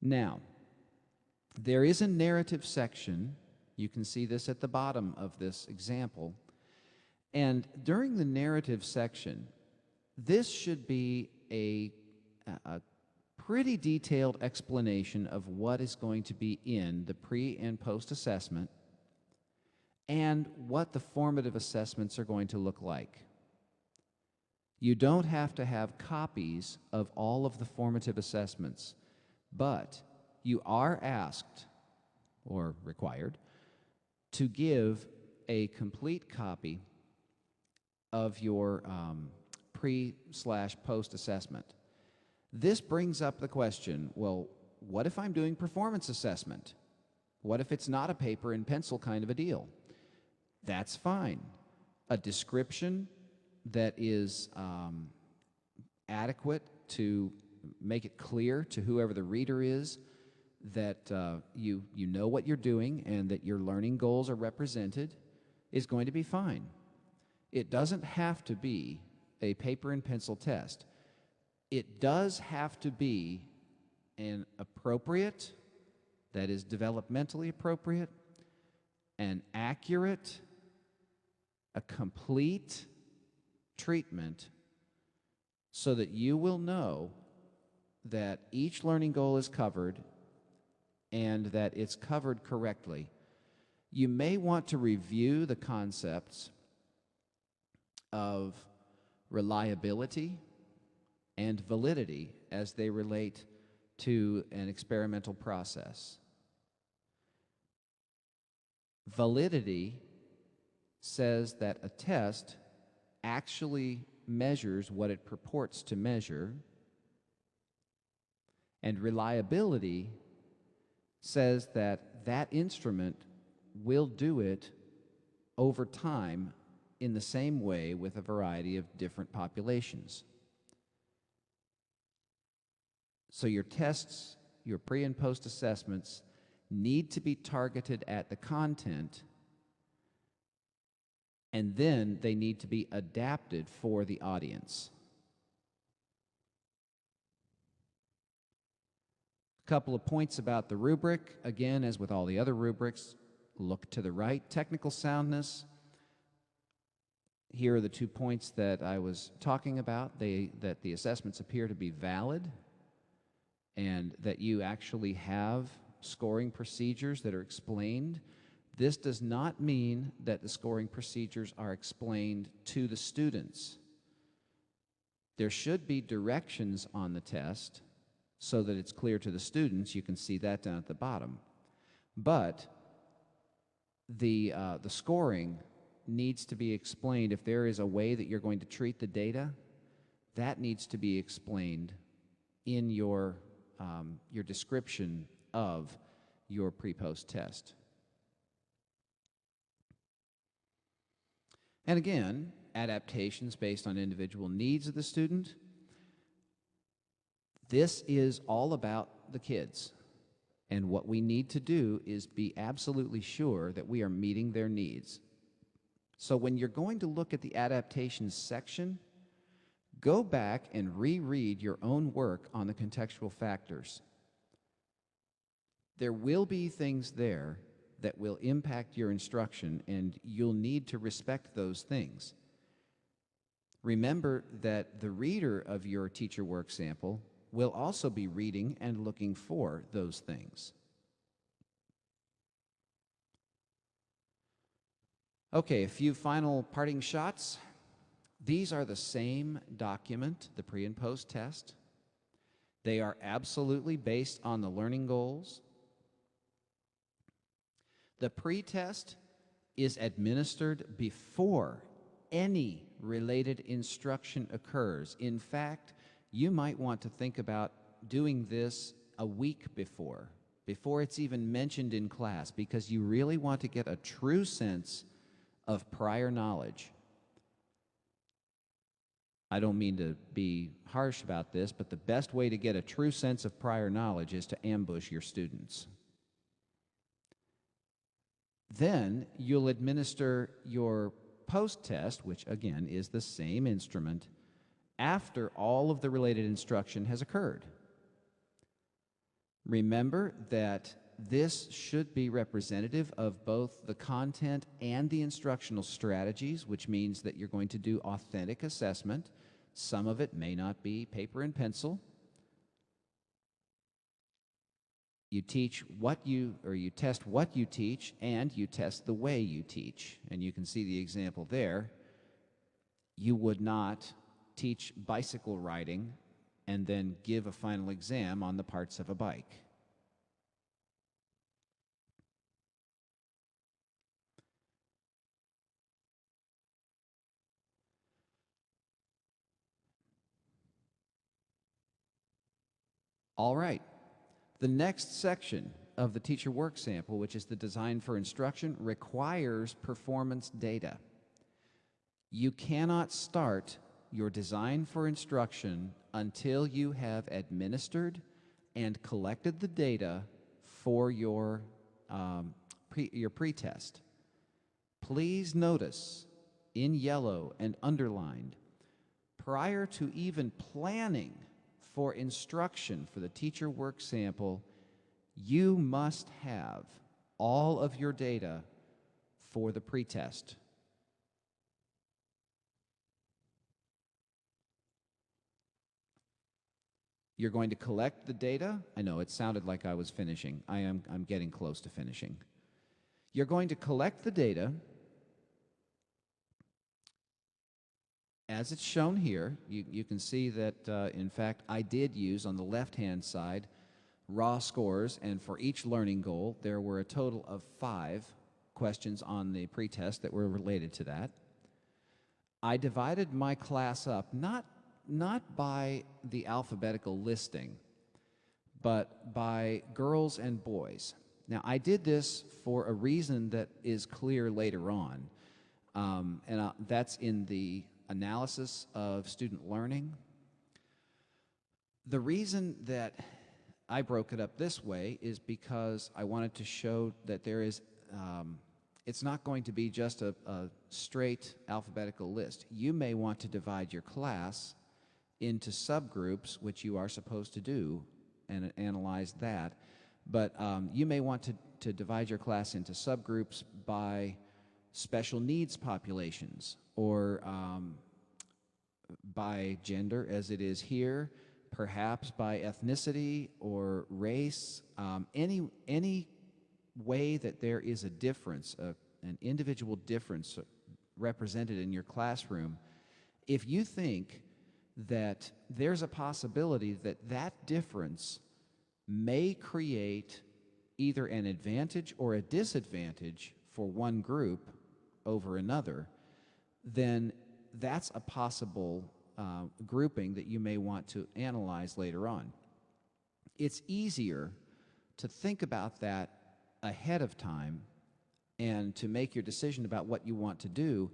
Now, there is a narrative section. You can see this at the bottom of this example. And during the narrative section, this should be a pretty detailed explanation of what is going to be in the pre and post assessment and what the formative assessments are going to look like. You don't have to have copies of all of the formative assessments, but you are asked or required to give a complete copy of your pre/post assessment. This brings up the question, well, what if I'm doing performance assessment? What if it's not a paper and pencil kind of a deal? That's fine. A description that is adequate to make it clear to whoever the reader is that you know what you're doing and that your learning goals are represented is going to be fine. It doesn't have to be a paper and pencil test. It does have to be an appropriate, that is developmentally appropriate, an accurate, a complete treatment so that you will know that each learning goal is covered and that it's covered correctly. You may want to review the concepts of reliability and validity as they relate to an experimental process. Validity says that a test actually measures what it purports to measure, and reliability says that that instrument will do it over time in the same way with a variety of different populations. So your tests, your pre and post assessments need to be targeted at the content, and then they need to be adapted for the audience. A couple of points about the rubric. Again, as with all the other rubrics, look to the right. Technical soundness. Here are the 2 points that I was talking about. That the assessments appear to be valid and that you actually have scoring procedures that are explained. This does not mean that the scoring procedures are explained to the students. There should be directions on the test so that it's clear to the students. You can see that down at the bottom. But the scoring needs to be explained. If there is a way that you're going to treat the data, that needs to be explained in your description of your pre-post test. And again, adaptations based on individual needs of the student. This is all about the kids. And what we need to do is be absolutely sure that we are meeting their needs. So when you're going to look at the adaptations section, go back and reread your own work on the contextual factors. There will be things there that will impact your instruction, and you'll need to respect those things. Remember that the reader of your teacher work sample will also be reading and looking for those things. Okay, a few final parting shots. These are the same document, the pre and post test. They are absolutely based on the learning goals. The pre-test is administered before any related instruction occurs. In fact, you might want to think about doing this a week before it's even mentioned in class, because you really want to get a true sense of prior knowledge. I don't mean to be harsh about this, but the best way to get a true sense of prior knowledge is to ambush your students. Then you'll administer your post-test, which again is the same instrument, after all of the related instruction has occurred. Remember that this should be representative of both the content and the instructional strategies, which means that you're going to do authentic assessment. Some of it may not be paper and pencil. You teach what you, or you test what you teach, and you test the way you teach. And you can see the example there. You would not teach bicycle riding and then give a final exam on the parts of a bike. All right. The next section of the teacher work sample, which is the design for instruction, requires performance data. You cannot start your design for instruction until you have administered and collected the data for your pretest. Please notice in yellow and underlined, prior to even planning for instruction for the teacher work sample, you must have all of your data for the pretest. You're going to collect the data. I know it sounded like I was finishing. I'm getting close to finishing. You're going to collect the data as it's shown here. You can see that, in fact, I did use on the left-hand side raw scores, and for each learning goal, there were a total of 5 questions on the pretest that were related to that. I divided my class up, not by the alphabetical listing, but by girls and boys. Now, I did this for a reason that is clear later on, and that's in the analysis of student learning. The reason that I broke it up this way is because I wanted to show that there is, it's not going to be just a straight alphabetical list. You may want to divide your class into subgroups, which you are supposed to do, and analyze that. But you may want to divide your class into subgroups by special needs populations, or by gender, as it is here, perhaps by ethnicity or race, any way that there is a difference, an individual difference represented in your classroom. If you think that there's a possibility that that difference may create either an advantage or a disadvantage for one group over another, then that's a possible grouping that you may want to analyze later on. It's easier to think about that ahead of time and to make your decision about what you want to do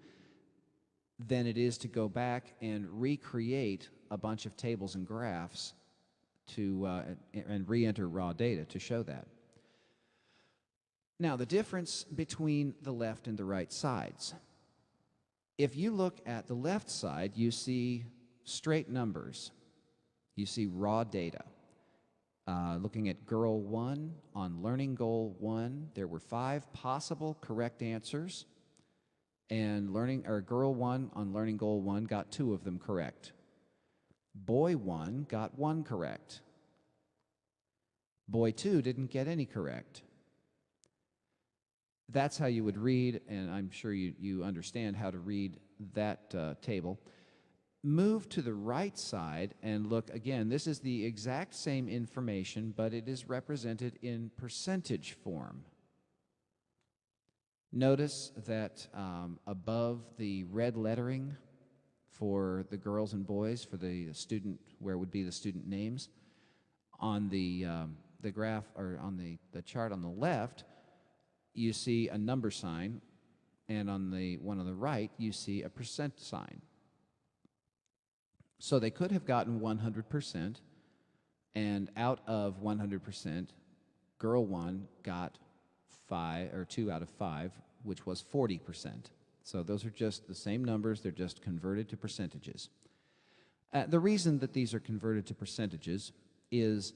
than it is to go back and recreate a bunch of tables and graphs and re-enter raw data to show that. Now, the difference between the left and the right sides. If you look at the left side, you see straight numbers. You see raw data. Looking at Girl 1 on Learning Goal 1, there were 5 possible correct answers, and Girl 1 on Learning Goal 1 got 2 of them correct. Boy 1 got 1 correct. Boy 2 didn't get any correct. That's how you would read, and I'm sure you understand how to read that table. Move to the right side and look again. This is the exact same information, but it is represented in percentage form. Notice that above the red lettering for the girls and boys, for the student, where would be the student names, on the graph, or on the chart on the left, you see a number sign, and on the one on the right, you see a percent sign. So they could have gotten 100%, and out of 100%, Girl 1 got 2 out of 5, which was 40%. So those are just the same numbers, they're just converted to percentages. The reason that these are converted to percentages is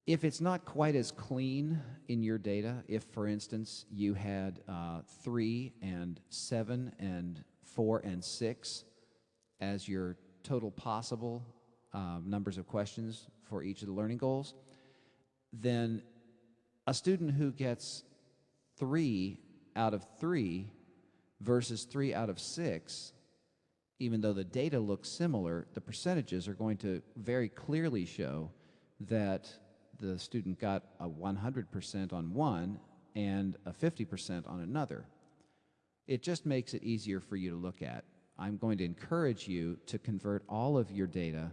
If it's not quite as clean in your data, if, for instance, you had 3 and 7 and 4 and 6 as your total possible numbers of questions for each of the learning goals, then a student who gets 3 out of 3 versus 3 out of 6, even though the data looks similar, the percentages are going to very clearly show that the student got a 100% on one and a 50% on another. It just makes it easier for you to look at. I'm going to encourage you to convert all of your data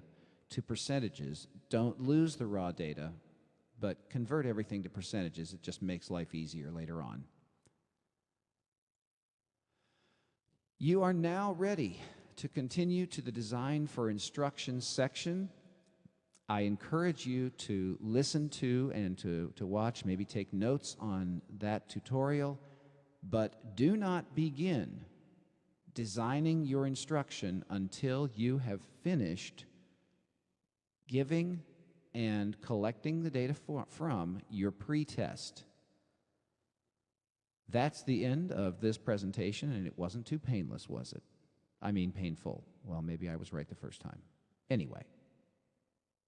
to percentages. Don't lose the raw data, but convert everything to percentages. It just makes life easier later on. You are now ready to continue to the Design for Instruction section. I encourage you to listen to and to watch, maybe take notes on that tutorial, but do not begin designing your instruction until you have finished giving and collecting the data from your pre-test. That's the end of this presentation, and it wasn't too painless, was it? I mean painful. Well, maybe I was right the first time. Anyway.